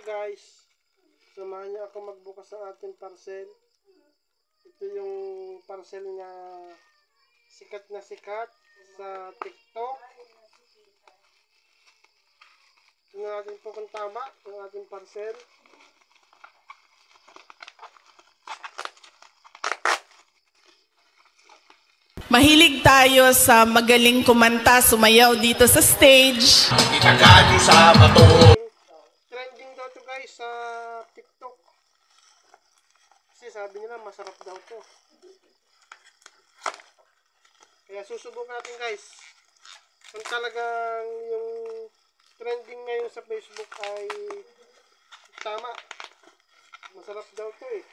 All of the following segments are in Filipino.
Okay guys, samahan niyo ako magbukas ng ating parcel. Ito yung parcel na sikat sa TikTok. Tingnan natin po kung tama yung ating parcel. Mahilig tayo sa magaling kumanta, sumayaw dito sa stage. Trending daw to guys sa TikTok. Kasi sabi nila masarap daw to. Kaya susubukan natin guys. Kung talagang yung trending ngayon sa Facebook ay tama. Masarap daw to eh.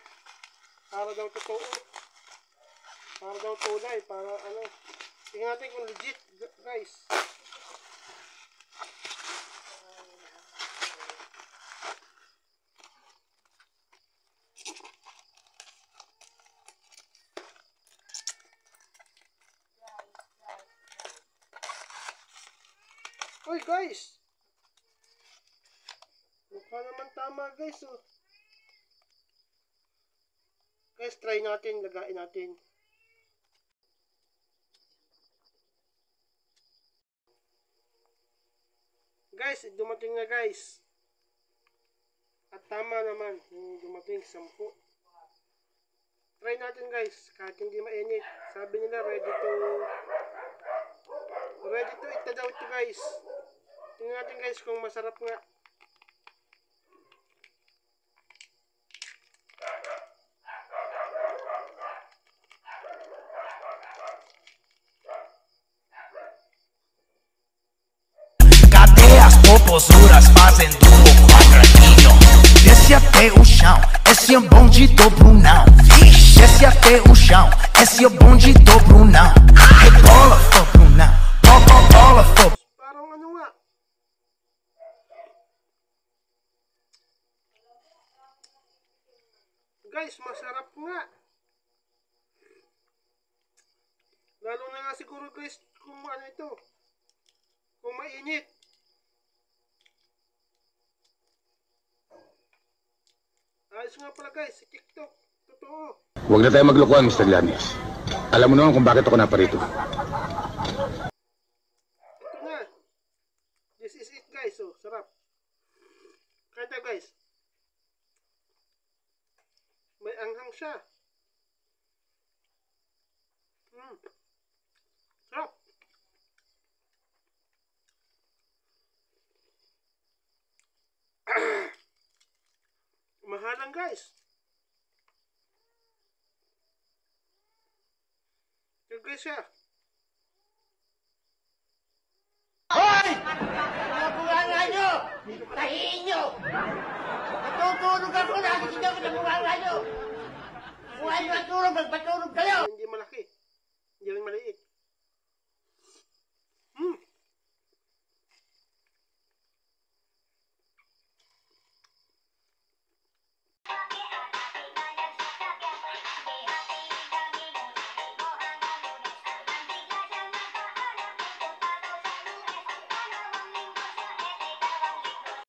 Para daw totoo. Para daw tunay, para ano. Tingnan natin kung legit, guys. Uy, guys. Mukha naman tama, guys, oh. Guys, try natin, lagain natin. Guys, dumating na guys. At tama naman yung dumating 10. Try natin guys, kahit hindi mainit. Sabi nila ready to eat na daw ito guys. Tingnan natin guys kung masarap nga. Popozuras fazendo um quadradinho. Desce até o chão, esse é o bonde do Brunão. Desce até o chão, esse é o bonde do Brunão. Rebola for Brunão, bola for. Parang ano nga. Guys, masarap nga. Lalo na nga siguro guys kung ano ito. Kung mainit. Ayos nga pala guys, si TikTok. Totoo. Huwag na tayo maglokohan, Mr. Llanes. Alam mo naman kung bakit ako naparito. Ito na. This is it guys. Oh, sarap. Kaya tayo guys. May anghang siya. Sarap. Mahalang guys. Ito guys siya. Hoy! Mga bunganga nyo! Tahiin nyo! Natutulog ako, nakikita ko sa bunganga nyo! Kung ano natulog, magpatulog kayo!